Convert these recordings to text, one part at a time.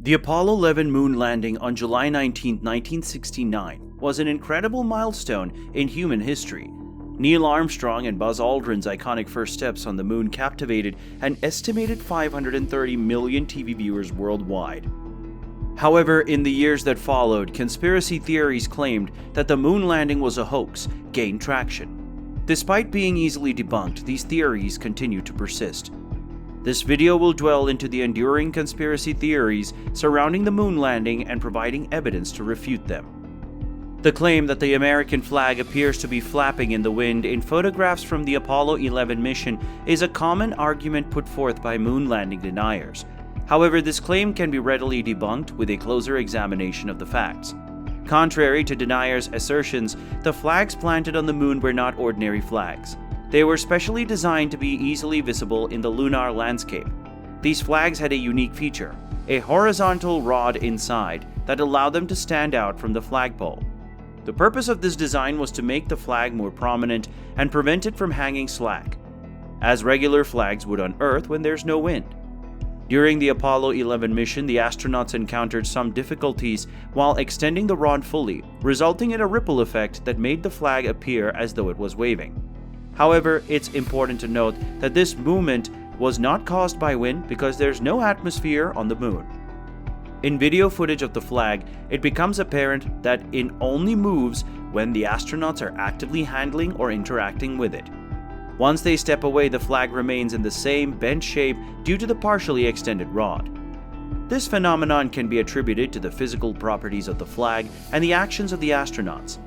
The Apollo 11 moon landing on July 19, 1969 was an incredible milestone in human history. Neil Armstrong and Buzz Aldrin's iconic first steps on the moon captivated an estimated 530 million TV viewers worldwide. However, in the years that followed, conspiracy theories claimed that the moon landing was a hoax gained traction. Despite being easily debunked, these theories continue to persist. This video will dwell into the enduring conspiracy theories surrounding the moon landing and providing evidence to refute them. The claim that the American flag appears to be flapping in the wind in photographs from the Apollo 11 mission is a common argument put forth by moon landing deniers. However, this claim can be readily debunked with a closer examination of the facts. Contrary to deniers' assertions, the flags planted on the moon were not ordinary flags. They were specially designed to be easily visible in the lunar landscape. These flags had a unique feature, a horizontal rod inside that allowed them to stand out from the flagpole. The purpose of this design was to make the flag more prominent and prevent it from hanging slack, as regular flags would on Earth when there's no wind. During the Apollo 11 mission, the astronauts encountered some difficulties while extending the rod fully, resulting in a ripple effect that made the flag appear as though it was waving. However, it's important to note that this movement was not caused by wind because there's no atmosphere on the moon. In video footage of the flag, it becomes apparent that it only moves when the astronauts are actively handling or interacting with it. Once they step away, the flag remains in the same bent shape due to the partially extended rod. This phenomenon can be attributed to the physical properties of the flag and the actions of the astronauts.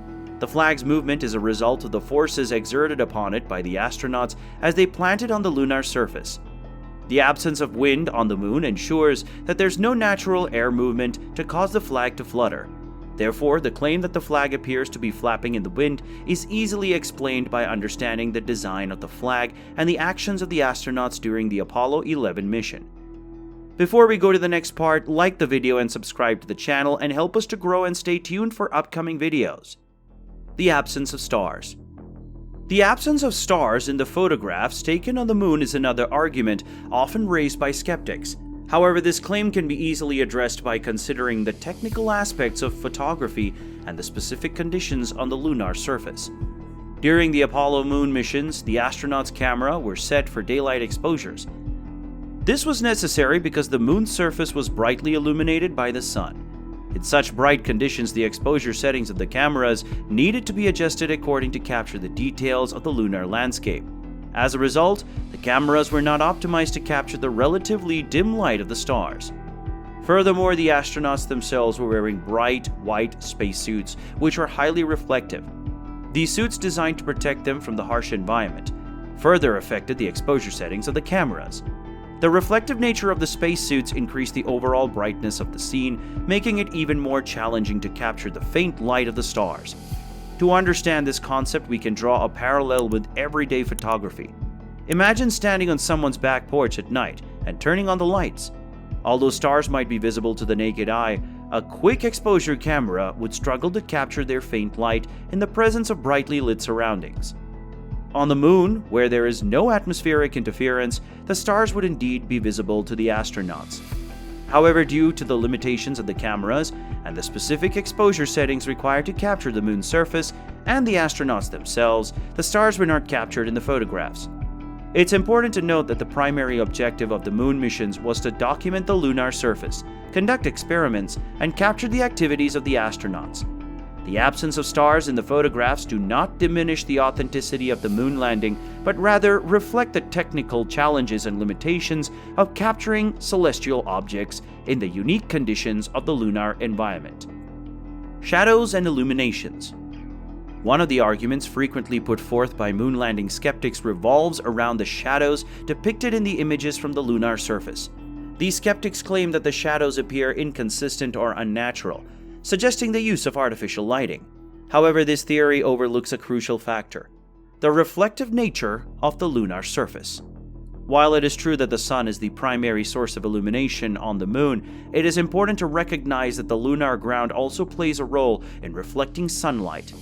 The flag's movement is a result of the forces exerted upon it by the astronauts as they plant it on the lunar surface. The absence of wind on the moon ensures that there's no natural air movement to cause the flag to flutter. Therefore, the claim that the flag appears to be flapping in the wind is easily explained by understanding the design of the flag and the actions of the astronauts during the Apollo 11 mission. Before we go to the next part, like the video and subscribe to the channel and help us to grow and stay tuned for upcoming videos. The absence of stars. The absence of stars in the photographs taken on the moon is another argument often raised by skeptics. However, this claim can be easily addressed by considering the technical aspects of photography and the specific conditions on the lunar surface. During the Apollo moon missions, the astronauts' cameras were set for daylight exposures. This was necessary because the moon's surface was brightly illuminated by the sun. In such bright conditions, the exposure settings of the cameras needed to be adjusted according to capture the details of the lunar landscape. As a result, the cameras were not optimized to capture the relatively dim light of the stars. Furthermore, the astronauts themselves were wearing bright white spacesuits, which were highly reflective. These suits, designed to protect them from the harsh environment, further affected the exposure settings of the cameras. The reflective nature of the spacesuits increased the overall brightness of the scene, making it even more challenging to capture the faint light of the stars. To understand this concept, we can draw a parallel with everyday photography. Imagine standing on someone's back porch at night and turning on the lights. Although stars might be visible to the naked eye, a quick exposure camera would struggle to capture their faint light in the presence of brightly lit surroundings. On the moon, where there is no atmospheric interference, the stars would indeed be visible to the astronauts. However, due to the limitations of the cameras and the specific exposure settings required to capture the moon's surface and the astronauts themselves, the stars were not captured in the photographs. It's important to note that the primary objective of the moon missions was to document the lunar surface, conduct experiments, and capture the activities of the astronauts. The absence of stars in the photographs do not diminish the authenticity of the moon landing, but rather reflect the technical challenges and limitations of capturing celestial objects in the unique conditions of the lunar environment. Shadows and illuminations. One of the arguments frequently put forth by moon landing skeptics revolves around the shadows depicted in the images from the lunar surface. These skeptics claim that the shadows appear inconsistent or unnatural, suggesting the use of artificial lighting. However, this theory overlooks a crucial factor: the reflective nature of the lunar surface. While it is true that the sun is the primary source of illumination on the moon, it is important to recognize that the lunar ground also plays a role in reflecting sunlight.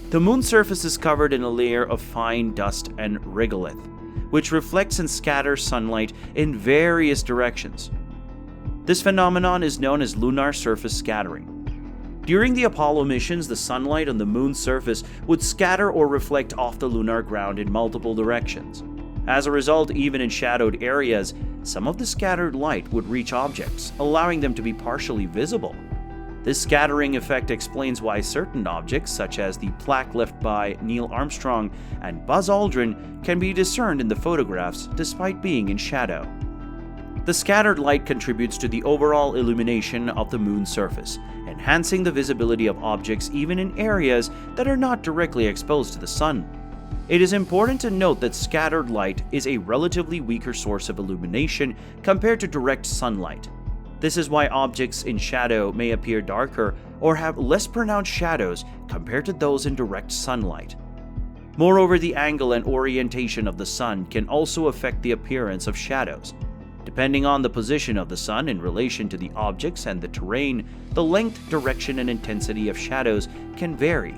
The moon's surface is covered in a layer of fine dust and regolith, which reflects and scatters sunlight in various directions. This phenomenon is known as lunar surface scattering. During the Apollo missions, the sunlight on the moon's surface would scatter or reflect off the lunar ground in multiple directions. As a result, even in shadowed areas, some of the scattered light would reach objects, allowing them to be partially visible. This scattering effect explains why certain objects, such as the plaque left by Neil Armstrong and Buzz Aldrin, can be discerned in the photographs despite being in shadow. The scattered light contributes to the overall illumination of the moon's surface, enhancing the visibility of objects even in areas that are not directly exposed to the sun. It is important to note that scattered light is a relatively weaker source of illumination compared to direct sunlight. This is why objects in shadow may appear darker or have less pronounced shadows compared to those in direct sunlight. Moreover, the angle and orientation of the sun can also affect the appearance of shadows. Depending on the position of the sun in relation to the objects and the terrain, the length, direction, and intensity of shadows can vary.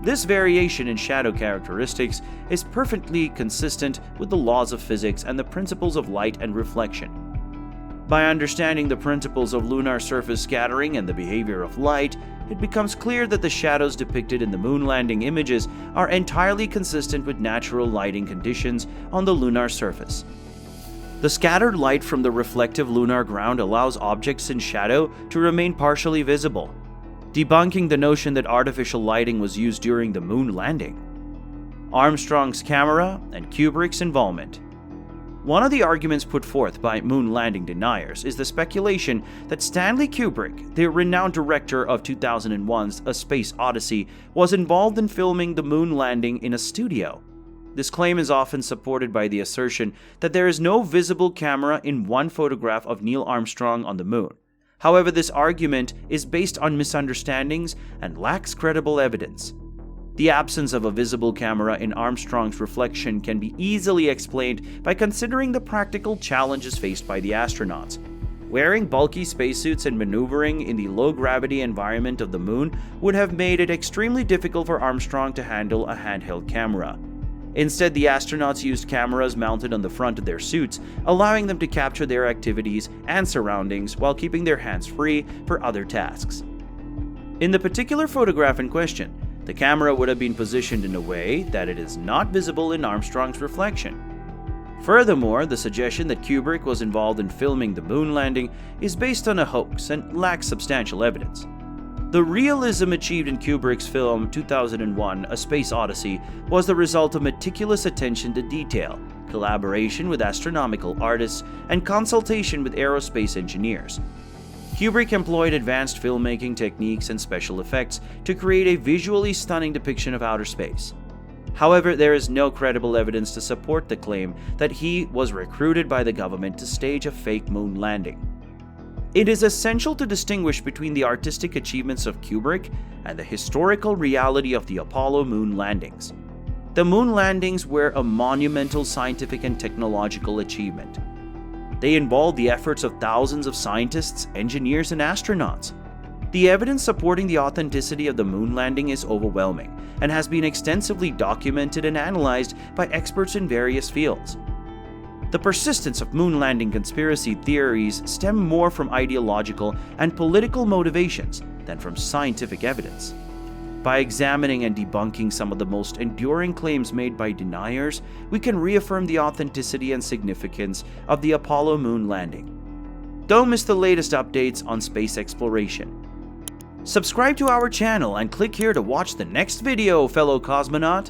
This variation in shadow characteristics is perfectly consistent with the laws of physics and the principles of light and reflection. By understanding the principles of lunar surface scattering and the behavior of light, it becomes clear that the shadows depicted in the moon landing images are entirely consistent with natural lighting conditions on the lunar surface. The scattered light from the reflective lunar ground allows objects in shadow to remain partially visible, debunking the notion that artificial lighting was used during the moon landing. Armstrong's camera and Kubrick's involvement. One of the arguments put forth by moon landing deniers is the speculation that Stanley Kubrick, the renowned director of 2001's A Space Odyssey, was involved in filming the moon landing in a studio. This claim is often supported by the assertion that there is no visible camera in one photograph of Neil Armstrong on the moon. However, this argument is based on misunderstandings and lacks credible evidence. The absence of a visible camera in Armstrong's reflection can be easily explained by considering the practical challenges faced by the astronauts. Wearing bulky spacesuits and maneuvering in the low-gravity environment of the moon would have made it extremely difficult for Armstrong to handle a handheld camera. Instead, the astronauts used cameras mounted on the front of their suits, allowing them to capture their activities and surroundings while keeping their hands free for other tasks. In the particular photograph in question, the camera would have been positioned in a way that it is not visible in Armstrong's reflection. Furthermore, the suggestion that Kubrick was involved in filming the moon landing is based on a hoax and lacks substantial evidence. The realism achieved in Kubrick's film 2001: A Space Odyssey was the result of meticulous attention to detail, collaboration with astronomical artists, and consultation with aerospace engineers. Kubrick employed advanced filmmaking techniques and special effects to create a visually stunning depiction of outer space. However, there is no credible evidence to support the claim that he was recruited by the government to stage a fake moon landing. It is essential to distinguish between the artistic achievements of Kubrick and the historical reality of the Apollo moon landings. The moon landings were a monumental scientific and technological achievement. They involved the efforts of thousands of scientists, engineers, and astronauts. The evidence supporting the authenticity of the moon landing is overwhelming and has been extensively documented and analyzed by experts in various fields. The persistence of moon landing conspiracy theories stem more from ideological and political motivations than from scientific evidence. By examining and debunking some of the most enduring claims made by deniers, we can reaffirm the authenticity and significance of the Apollo moon landing. Don't miss the latest updates on space exploration. Subscribe to our channel and click here to watch the next video, fellow cosmonaut.